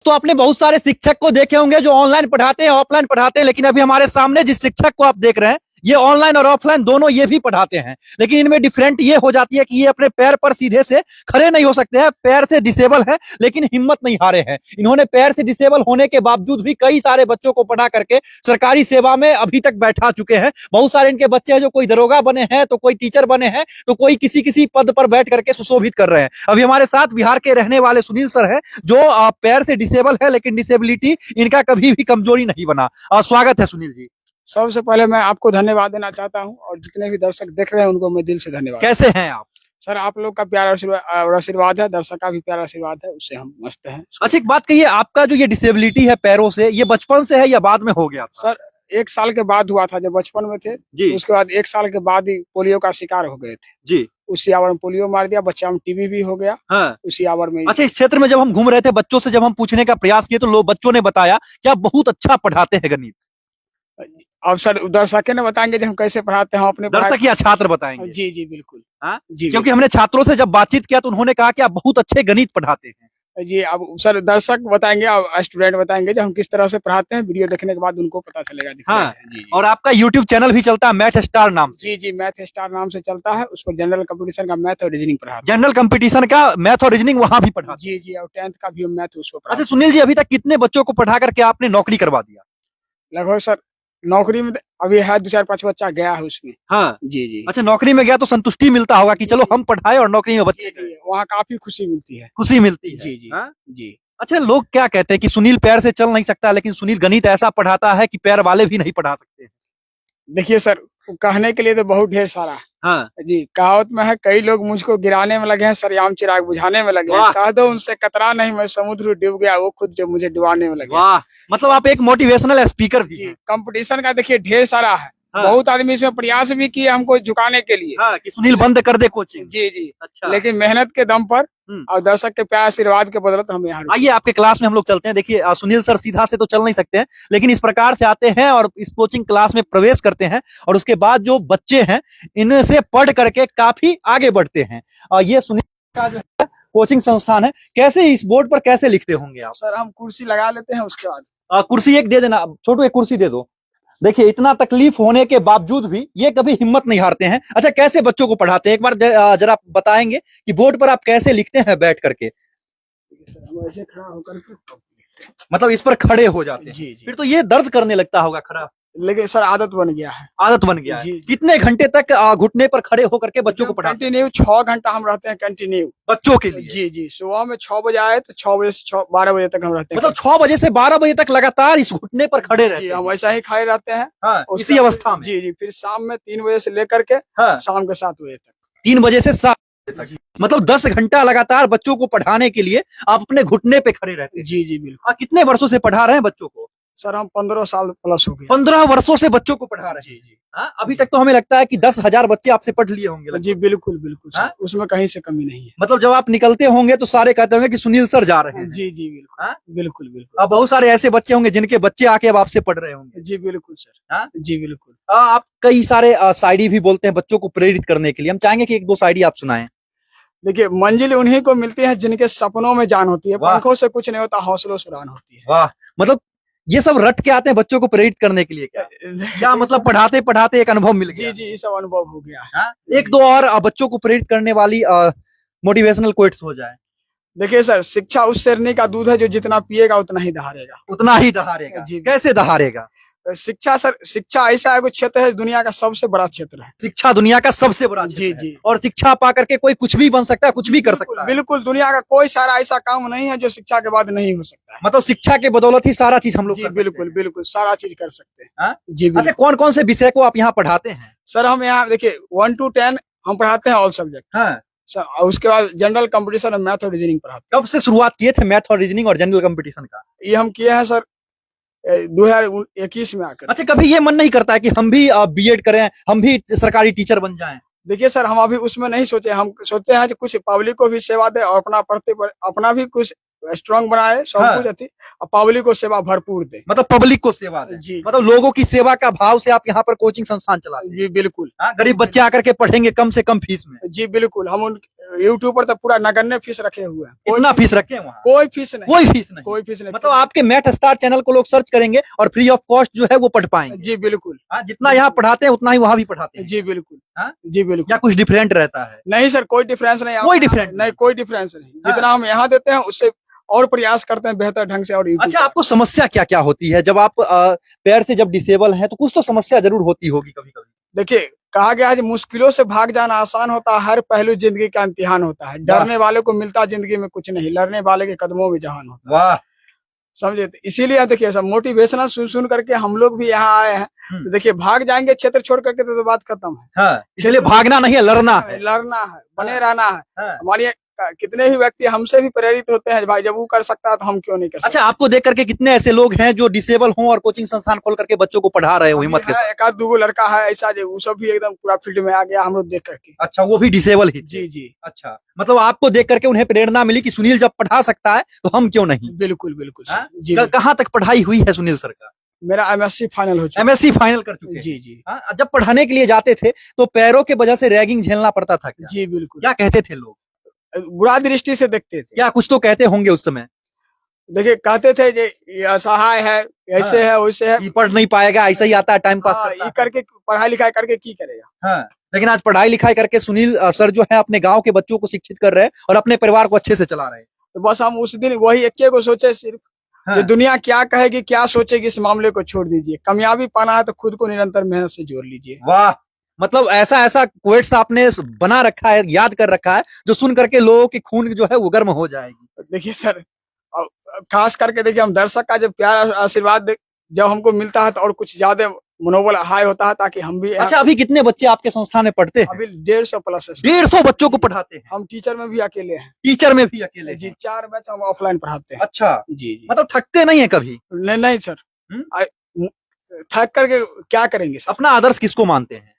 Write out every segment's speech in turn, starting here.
तो आपने बहुत सारे शिक्षक को देखे होंगे जो ऑनलाइन पढ़ाते हैं, ऑफलाइन पढ़ाते हैं, लेकिन अभी हमारे सामने जिस शिक्षक को आप देख रहे हैं ये ऑनलाइन और ऑफलाइन दोनों ये भी पढ़ाते हैं, लेकिन इनमें डिफरेंट ये हो जाती है कि ये अपने पैर पर सीधे से खड़े नहीं हो सकते हैं, पैर से डिसेबल है लेकिन हिम्मत नहीं हारे हैं। इन्होंने पैर से डिसेबल होने के बावजूद भी कई सारे बच्चों को पढ़ा करके सरकारी सेवा में अभी तक बैठा चुके हैं। बहुत सारे इनके बच्चे हैं जो कोई दरोगा बने हैं, तो कोई टीचर बने हैं, तो कोई किसी किसी पद पर बैठ करके सुशोभित कर रहे हैं। अभी हमारे साथ बिहार के रहने वाले सुनील सर है जो पैर से डिसेबल है, लेकिन डिसेबिलिटी इनका कभी भी कमजोरी नहीं बना। स्वागत है सुनील जी। सबसे पहले मैं आपको धन्यवाद देना चाहता हूं और जितने भी दर्शक देख रहे हैं उनको मैं दिल से धन्यवाद। कैसे हैं आप? सर आप लोग का प्यारा आशीर्वाद है, दर्शक का भी प्यारा आशीर्वाद है, उससे हम मस्त हैं। अच्छा एक बात कहिए, आपका जो ये डिसेबिलिटी है पैरों से, ये बचपन से है या बाद में हो गया था? सर 1 साल के बाद हुआ था, जब बचपन में थे जी। उसके बाद 1 साल के बाद ही पोलियो का शिकार हो गए थे जी। उसी आवर में पोलियो मार दिया, बच्चा में टीबी भी हो गया। हाँ। उसी आवर में। अच्छा इस क्षेत्र में जब हम घूम रहे थे, बच्चों से जब हम पूछने का प्रयास किए तो लोग बच्चों ने बताया कि आप बहुत अच्छा पढ़ाते हैं गणित। अब सर दर्शक ने बताएंगे कि हम कैसे पढ़ाते हैं अपने दर्शक या छात्र बताएंगे? जी जी बिल्कुल। हाँ? जी क्योंकि हमने छात्रों से जब बातचीत किया तो उन्होंने कहा कि आप बहुत अच्छे गणित पढ़ाते हैं। जी। अब सर दर्शक बताएंगे और स्टूडेंट बताएंगे जो हम किस तरह से पढ़ाते हैं, वीडियो देखने के बाद उनको पता चलेगा। हाँ। जी। और आपका यूट्यूब चैनल भी चलता है मैथ स्टार नाम से? जी जी, मैथ स्टार नाम से चलता है। उस पर जनरल कंपटीशन का मैथ और रीजनिंग पढ़ाते हैं। जनरल कंपटीशन का मैथ और रीजनिंग वहां भी पढ़ाते जी जी, और 10th का भी मैथ उस पर हैं? पढ़ाते अच्छा सुनील जी, अभी तक कितने बच्चों को पढ़ा करके आपने नौकरी करवा दिया? हैं। लगभग सर नौकरी में अभी है 2-4-5 बच्चा गया है उसमें। हाँ। जी जी। अच्छा नौकरी में गया तो संतुष्टि मिलता होगा कि चलो हम पढ़ाए और नौकरी में बच्चे जी, वहाँ काफी खुशी मिलती है। खुशी मिलती है। जी जी। हाँ? जी। अच्छा लोग क्या कहते हैं कि सुनील पैर से चल नहीं सकता, लेकिन सुनील गणित ऐसा पढ़ाता है कि पैर वाले भी नहीं पढ़ा सकते। देखिए सर, कहने के लिए तो बहुत ढेर सारा। हाँ। जी, कहावत में है, कई लोग मुझको गिराने में लगे हैं, सरेआम चिराग बुझाने में लगे हैं। कह दो उनसे कतरा नहीं, मैं समुद्र डूब गया, वो खुद जो मुझे डुबाने में लगे। वाह, मतलब आप एक मोटिवेशनल स्पीकर भी जी। हैं। कंपटीशन का देखिए ढेर सारा है। हाँ। बहुत आदमी इसमें प्रयास भी किए हमको झुकाने के लिए। हाँ, कि सुनील बंद कर दे कोचिंग। जी जी। अच्छा। लेकिन मेहनत के दम पर और दर्शक के प्यार आशीर्वाद के बदौलत हम यहाँ। आइए आपके क्लास में हम लोग चलते हैं। देखिए सुनील सर सीधा से तो चल नहीं सकते हैं, लेकिन इस प्रकार से आते हैं और इस कोचिंग क्लास में प्रवेश करते हैं और उसके बाद जो बच्चे हैं इनसे पढ़ करके काफी आगे बढ़ते हैं। ये सुनील का जो है कोचिंग संस्थान है। कैसे इस बोर्ड पर कैसे लिखते होंगे आप? सर हम कुर्सी लगा लेते हैं, उसके बाद कुर्सी एक दे देना, छोटू एक कुर्सी दे दो। देखिए इतना तकलीफ होने के बावजूद भी ये कभी हिम्मत नहीं हारते हैं। अच्छा कैसे बच्चों को पढ़ाते हैं, एक बार जरा बताएंगे कि बोर्ड पर आप कैसे लिखते हैं बैठ करके? हम ऐसे खड़ा होकर के मतलब इस पर खड़े हो जाते हैं? जी जी। फिर तो ये दर्द करने लगता होगा खड़ा। लेकिन सर आदत बन गया है। आदत बन गया है। जी। कितने घंटे तक घुटने पर खड़े होकर के बच्चों को पढ़ाते हैं? कंटिन्यू 6 घंटा हम रहते हैं कंटिन्यू बच्चों के लिए? जी जी। सुबह में 6 बजे आए तो 6 बजे से 12 बजे तक हम रहते हैं। मतलब 6 बजे से 12 बजे तक लगातार इस घुटने पर खड़े रहते जी, हैं? हम ऐसा ही खड़े रहते हैं। हाँ, इसी अवस्था में? जी जी। फिर शाम में 3 बजे से लेकर के हाँ। शाम के 7 बजे तक। 3 बजे से 7 बजे तक, मतलब 10 घंटा लगातार बच्चों को पढ़ाने के लिए आप अपने घुटने पे खड़े रहते हैं? जी जी बिल्कुल। कितने वर्षों से पढ़ा रहे हैं बच्चों को? सर हम 15 साल प्लस हो गए। 15 वर्षों से बच्चों को पढ़ा रहे हैं? जी जी। हाँ, अभी तक तो हमें लगता है कि 10,000 बच्चे आपसे पढ़ लिए होंगे लगभग। जी बिल्कुल बिल्कुल सर, हाँ? उसमें कहीं से कमी नहीं है। मतलब जब आप निकलते होंगे तो सारे कहते होंगे कि सुनील सर जा रहे हैं। जी जी बिल्कुल। हाँ? बिल्कुल बिल्कुल। अब बहुत सारे ऐसे बच्चे होंगे जिनके बच्चे आके अब आपसे पढ़ रहे होंगे। जी बिल्कुल सर। हाँ? जी बिल्कुल। आप कई सारे शायरी भी बोलते हैं बच्चों को प्रेरित करने के लिए, हम चाहेंगे कि 1-2 शायरी आप सुनाएं। देखिए, मंजिल उन्हीं को मिलती है जिनके सपनों में जान होती है, वाह। पंखों से कुछ नहीं होता, हौसलों से उड़ान होती है। वाह, मतलब ये सब रट के आते हैं बच्चों को प्रेरित करने के लिए क्या? क्या मतलब पढ़ाते पढ़ाते एक अनुभव मिल गया? जी जी, ये सब अनुभव हो गया है। हाँ? 1-2 और बच्चों को प्रेरित करने वाली मोटिवेशनल कोट्स हो जाए। देखिए सर, शिक्षा उस शेरनी का दूध है जो जितना पिएगा उतना ही दहाड़ेगा। उतना ही दहाड़ेगा? जी। कैसे दहाड़ेगा? शिक्षा सर, शिक्षा ऐसा है कोई क्षेत्र है, दुनिया का सबसे बड़ा क्षेत्र है। शिक्षा दुनिया का सबसे बड़ा क्षेत्र जी है। जी। और शिक्षा पा करके कोई कुछ भी बन सकता है, कुछ भी कर सकता है। बिल्कुल, दुनिया का कोई सारा ऐसा काम नहीं है जो शिक्षा के बाद नहीं हो सकता है। मतलब शिक्षा के बदौलत ही सारा चीज हम लोग जी कर सकते बिल्कुल हैं। बिल्कुल, सारा चीज कर सकते हैं। हाँ? जी अच्छा बिल्कुल। कौन कौन से विषय को आप यहाँ पढ़ाते हैं? सर हम यहाँ देखिए 1 to 10 हम पढ़ाते हैं ऑल सब्जेक्ट। हाँ। और उसके बाद जनरल कंपटीशन और मैथ और रीजनिंग पढ़ाते कब से शुरुआत किए थे मैथ और रीजनिंग और जनरल कंपटीशन का? हैं। ये हम किए हैं सर 2021 में आकर। अच्छा कभी ये मन नहीं करता है कि हम भी बीएड करें, हम भी सरकारी टीचर बन जाएं? देखिए सर, हम अभी उसमें नहीं सोचे, हम सोचते हैं कि कुछ पब्लिक को भी सेवा दे और अपना पढ़ते अपना भी कुछ स्ट्रांग बनाए, सब हाँ। कुछ अति और पब्लिक को सेवा भरपूर दे। मतलब पब्लिक को सेवा दें। जी। मतलब लोगों की सेवा का भाव से आप यहाँ पर कोचिंग संस्थान चलाते हैं? जी बिल्कुल। हाँ, गरीब बच्चे आकर के पढ़ेंगे कम से कम फीस में? जी बिल्कुल, हम यूट्यूब पर तो पूरा नगण्य फीस रखे हुए हैं। कितना फीस रखे हैं वहाँ? कोई फीस नहीं, कोई फीस नहीं। कोई फीस नहीं। मतलब आपके मैथ स्टार चैनल को लोग सर्च करेंगे और फ्री ऑफ कॉस्ट जो है वो पढ़ पाएंगे। जी बिल्कुल। हाँ, जितना यहाँ पढ़ाते हैं उतना ही वहाँ भी पढ़ाते हैं। जी बिल्कुल। हाँ? जी बिल्कुल। या कुछ डिफरेंट रहता है? नहीं सर, कोई डिफरेंस नहीं। कोई डिफरेंस नहीं, कोई डिफरेंस नहीं। हाँ। जितना हम यहाँ देते हैं उससे और प्रयास करते हैं बेहतर ढंग से। और अच्छा, आपको समस्या क्या क्या होती है जब आप पैर से जब डिसेबल हैं, तो कुछ तो समस्या जरूर होती होगी कभी कभी? देखिए, कहा गया है मुश्किलों से भाग जाना आसान होता है, हर पहलू जिंदगी का इम्तिहान होता है। डरने वाले को मिलता जिंदगी में कुछ नहीं, लड़ने वाले के कदमों में जहान होता है। वाह, समझे? इसीलिए देखिए सब मोटिवेशनल सुन करके हम लोग भी यहाँ आए हैं। तो देखिए, भाग जाएंगे क्षेत्र छोड़ करके तो बात खत्म है। हाँ, इसलिए भागना नहीं है, लड़ना है। लड़ना है, बने रहना है। हाँ। हमारे कितने ही व्यक्ति हमसे भी प्रेरित होते हैं, भाई जब वो कर सकता है तो हम क्यों नहीं कर सकते। अच्छा, आपको देख करके कितने ऐसे लोग हैं जो डिसेबल हों और कोचिंग संस्थान खोल करके बच्चों को पढ़ा रहे हो हिम्मत के साथ? एक आध दूगो लड़का है ऐसा जो वो सब भी एकदम पूरा फील्ड में आ गया हम लोग देख करके। अच्छा, वो भी डिसेबल ही? जी जी। अच्छा, मतलब आपको देख करके उन्हें प्रेरणा मिली कि सुनील जब पढ़ा सकता है तो हम क्यों नहीं? बिल्कुल बिल्कुल। हाँ? जी। कहाँ तक पढ़ाई हुई है सुनील सर का? मेरा MSc फाइनल हो चुका। MSc फाइनल कर चुके हैं? जी जी। हाँ, जब पढ़ाने के लिए जाते थे तो पैरों के वजह से रैगिंग झेलना पड़ता था क्या? जी बिल्कुल। क्या कहते थे लोग? बुरा दृष्टि से देखते थे। क्या कुछ तो कहते होंगे उस समय? देखिए, कहते थे ये असहाय है, ऐसे है वैसे है, ये पढ़ नहीं पाएगा, ऐसा ही आता है, टाइम पास हाँ, करता ये है। करके पढ़ाई लिखाई करके की करेगा। हाँ, लेकिन आज पढ़ाई लिखाई करके सुनील सर जो है अपने गांव के बच्चों को शिक्षित कर रहे हैं और अपने परिवार को अच्छे से चला रहे हैं। तो बस हम उस दिन वही एक को सोचे सिर्फ, हाँ। जो दुनिया क्या कहेगी क्या सोचेगी इस मामले को छोड़ दीजिए। कामयाबी पाना है तो खुद को निरंतर मेहनत से जोड़ लीजिए। वाह, मतलब ऐसा ऐसा क्वेट्स आपने बना रखा है, याद कर रखा है, जो सुन करके लोगों की खून जो है वो गर्म हो जाएगी। देखिए सर, खास करके देखिए हम दर्शक का जब प्यार आशीर्वाद जब हमको मिलता है तो और कुछ ज्यादा मनोबल हाई होता है, ताकि हम भी। अच्छा, अभी कितने बच्चे आपके संस्थान में पढ़ते हैं? अभी 150 प्लस है। 150 बच्चों को पढ़ाते हैं? हम टीचर में भी अकेले हैं। टीचर में भी अकेले? जी, 4 बैच हम ऑफलाइन पढ़ाते हैं। अच्छा, जी जी। मतलब थकते नहीं है कभी? नहीं नहीं सर, थक करके क्या करेंगे सर। अपना आदर्श किसको मानते हैं?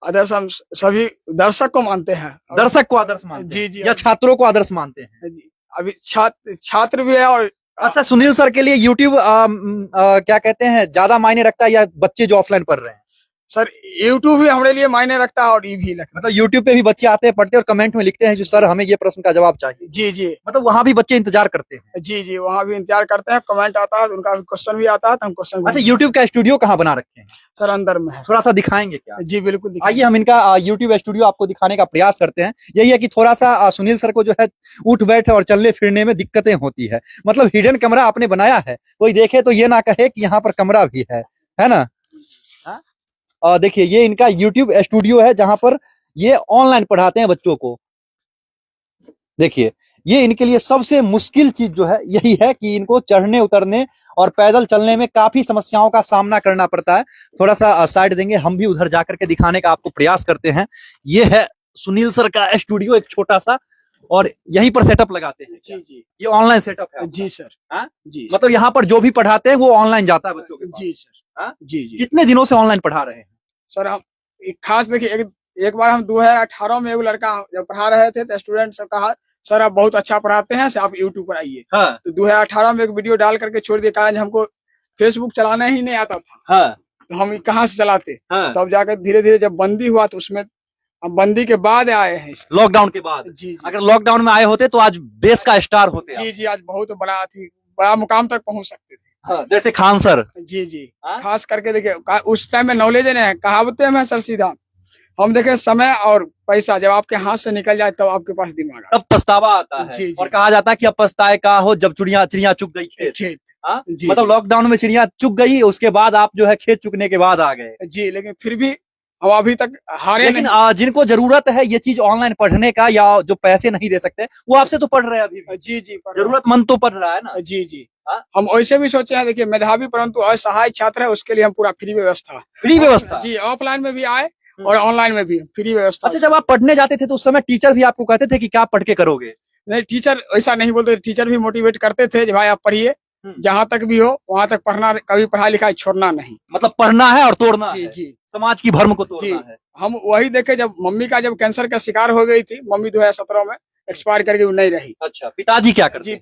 आदर्श हम सभी दर्शक को मानते हैं। दर्शक को आदर्श मानते जी हैं जी। या छात्रों को आदर्श मानते हैं? जी, अभी छात्र भी है। और अच्छा, सुनील सर के लिए यूट्यूब क्या कहते हैं, ज्यादा मायने रखता है या बच्चे जो ऑफलाइन पढ़ रहे हैं? सर, यूट्यूब भी हमारे लिए मायने रखता है और ये भी लगता मतलब यूट्यूब पे भी बच्चे आते हैं, पढ़ते हैं और कमेंट में लिखते हैं जो सर हमें ये प्रश्न का जवाब चाहिए। है। जी जी। मतलब वहां भी बच्चे इंतजार करते हैं? जी जी, वहाँ भी इंतजार करते हैं, कमेंट आता है, उनका क्वेश्चन भी आता है तो हम क्वेश्चन। अच्छा, यूट्यूब का स्टूडियो कहाँ बना रखे हैं? सर अंदर में है। थोड़ा सा दिखाएंगे क्या? जी बिल्कुल। आइए हम इनका यूट्यूब स्टूडियो आपको दिखाने का प्रयास करते हैं। यही है कि थोड़ा सा सुनील सर को जो है उठ बैठ और चलने फिरने में दिक्कतें होती है। मतलब हिडन कमरा आपने बनाया है, कोई देखे तो ये ना कहे कि यहाँ पर कमरा भी है ना? देखिए, ये इनका यूट्यूब स्टूडियो है जहां पर ये ऑनलाइन पढ़ाते हैं बच्चों को। देखिए, ये इनके लिए सबसे मुश्किल चीज जो है यही है कि इनको चढ़ने उतरने और पैदल चलने में काफी समस्याओं का सामना करना पड़ता है। थोड़ा सा साइड देंगे, हम भी उधर जाकर के दिखाने का आपको प्रयास करते हैं। ये है सुनील सर का स्टूडियो, एक छोटा सा, और यहीं पर सेटअप लगाते हैं। जी जी। ये ऑनलाइन सेटअप है? जी सर। हाँ? जी, मतलब यहाँ पर जो भी पढ़ाते हैं वो ऑनलाइन जाता है बच्चों के पास? जी सर। हाँ? जी जी। कितने दिनों से ऑनलाइन पढ़ा रहे हैं सर? हम एक खास देखिए, एक बार हम 2018 में एक लड़का जब पढ़ा रहे थे तो स्टूडेंट सब कहा सर आप बहुत अच्छा पढ़ाते हैं, आप यूट्यूब पर आइए। हाँ। तो 2018 में एक वीडियो डाल करके छोड़ दिया, कारण हमको फेसबुक चलाना ही नहीं आता था। हाँ। तो हम कहाँ से चलाते। हाँ। तब जाकर धीरे धीरे जब बंदी हुआ तो उसमें हम बंदी के बाद आए हैं। लॉकडाउन के बाद? जी जी। अगर लॉकडाउन में आए होते तो आज देश का स्टार होते। जी जी, आज बहुत बड़ा मुकाम तक पहुंच सकते थे। हाँ, जैसे खान सर। जी जी। हाँ? खास करके देखिए उस टाइम में नॉलेज नहीं है, कहावतें में सर सीधा हम देखे समय और पैसा जब आपके हाथ से निकल जाए तब आपके पास दिमाग तब पछतावा आता है। जी जी। और कहा जाता है कि अब पछताए का हो जब चिड़िया चुग गई खेत। हाँ? जी, मतलब लॉकडाउन में चिड़िया चुग गई, उसके बाद आप जो है खेत चुगने के बाद आ गए। जी, लेकिन फिर भी हम अभी तक हारे लेकिन नहीं। जिनको जरूरत है ये चीज ऑनलाइन पढ़ने का, या जो पैसे नहीं दे सकते, वो आपसे तो पढ़ रहे हैं अभी भी। जी जी। जरूरतमंद तो पढ़ रहा है ना? जी जी। हाँ? हम वैसे भी सोचे हैं, देखिए मेधावी परंतु असहाय छात्र है, उसके लिए हम पूरा फ्री व्यवस्था। फ्री व्यवस्था? जी, ऑफलाइन में भी आए और ऑनलाइन में भी फ्री व्यवस्था। अच्छा, जब आप पढ़ने जाते थे तो उस समय टीचर भी आपको कहते थे कि क्या पढ़ के करोगे? नहीं, टीचर ऐसा नहीं बोलते, टीचर भी मोटिवेट करते थे कि भाई आप पढ़िए, जहाँ तक भी हो वहां तक पढ़ना, कभी पढ़ाई लिखाई छोड़ना नहीं। मतलब पढ़ना है और तोड़ना जी है। जी। समाज की भर्म को तोड़ना है। हम वही देखे, जब मम्मी का जब कैंसर का शिकार हो गई थी, मम्मी 2017 में एक्सपायर करके वो नहीं रही। अच्छा, पिताजी क्या करते जी हैं?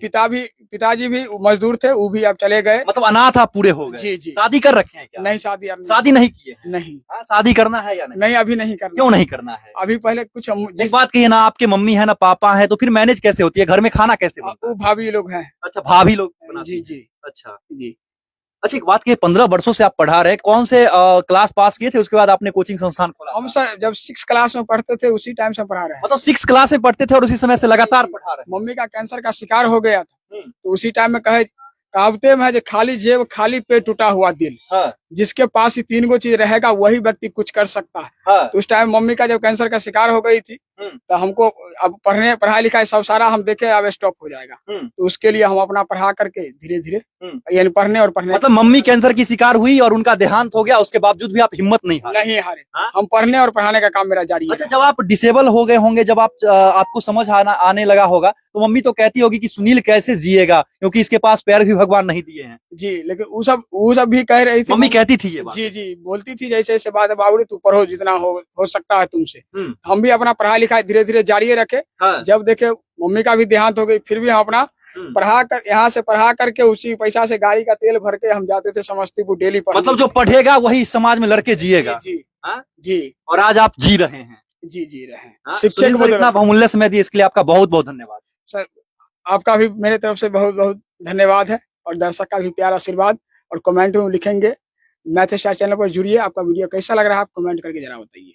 पिताजी भी मजदूर थे, वो भी अब चले गए। मतलब अनाथ आप पूरे हो गए। जी जी। शादी कर रखे हैं क्या? नहीं शादी अब शादी नहीं की है? नहीं हाँ, शादी करना है या नहीं? नहीं अभी नहीं करना। क्यों नहीं करना है? अभी पहले कुछ हम एक बात कहिए ना, आपके मम्मी है ना पापा है, तो फिर मैनेज कैसे होती है घर में, खाना कैसे बनता है? वो भाभी लोग हैं। अच्छा, भाभी लोग बनाती जी हैं। जी अच्छा जी। अच्छा, एक बात कहिए, 15 वर्षों से आप पढ़ा रहे हैं, कौन से क्लास पास किए थे, उसके बाद आपने कोचिंग संस्थान खोला? हम सर जब 6 क्लास में पढ़ते थे उसी टाइम से पढ़ा रहे हैं। मतलब 6 क्लास में पढ़ते थे और उसी समय से लगातार पढ़ा रहे मम्मी का कैंसर का शिकार हो गया था, हैं? तो उसी टाइम में कहे कहावते में है जो खाली जेब खाली पेट टूटा हुआ दिल, हाँ, जिसके पास ही 3 गो चीज रहेगा वही व्यक्ति कुछ कर सकता है। हाँ, तो उस टाइम मम्मी का जब कैंसर का शिकार हो गई थी, तो हमको अब पढ़ाई लिखाई सब सारा हम देखे अब स्टॉप हो जाएगा, तो उसके लिए हम अपना पढ़ा करके धीरे धीरे यानी पढ़ने और पढ़ने मतलब मम्मी कैंसर की शिकार हुई और उनका देहांत हो गया, उसके बावजूद भी आप हिम्मत नहीं हारे? नहीं हारे। हाँ? हम पढ़ने और पढ़ाने का काम मेरा जारी है। अच्छा, जब आप डिसेबल हो गए होंगे, जब आप आपको समझ आने लगा होगा, तो मम्मी तो कहती होगी कि सुनील कैसे जिएगा, क्योंकि इसके पास पैर भी भगवान नहीं दिए हैं। जी, लेकिन वो सब भी कह रही थी। मम्मी कहती थी ये बात? जी जी बोलती थी जैसे ऐसे बात है बाबू तू पढ़ो जितना हो सकता है तुमसे। हम्म। हम भी अपना पढ़ाई लिखाई धीरे धीरे जारी रखे। हाँ। जब देखे मम्मी का भी देहांत हो गई, फिर भी हम अपना यहाँ से पढ़ा करके उसी पैसा से गाड़ी का तेल भर के हम जाते थे समस्तीपुर डेली पढ़ने। मतलब जो पढ़ेगा वही समाज में लड़के जिएगा। जी हाँ? जी। और आज आप जी रहे हैं। जी रहे हैं। हाँ? शिक्षक सुनील सर, इतना बहुमूल्य समय दिए इसके लिए आपका बहुत बहुत धन्यवाद। सर आपका भी मेरे तरफ से बहुत बहुत धन्यवाद है, और दर्शक का भी प्यार आशीर्वाद, और कमेंट में लिखेंगे। मैथ स्टार चैनल पर जुड़िए। आपका वीडियो कैसा लग रहा है आप कमेंट करके जरा बताइए।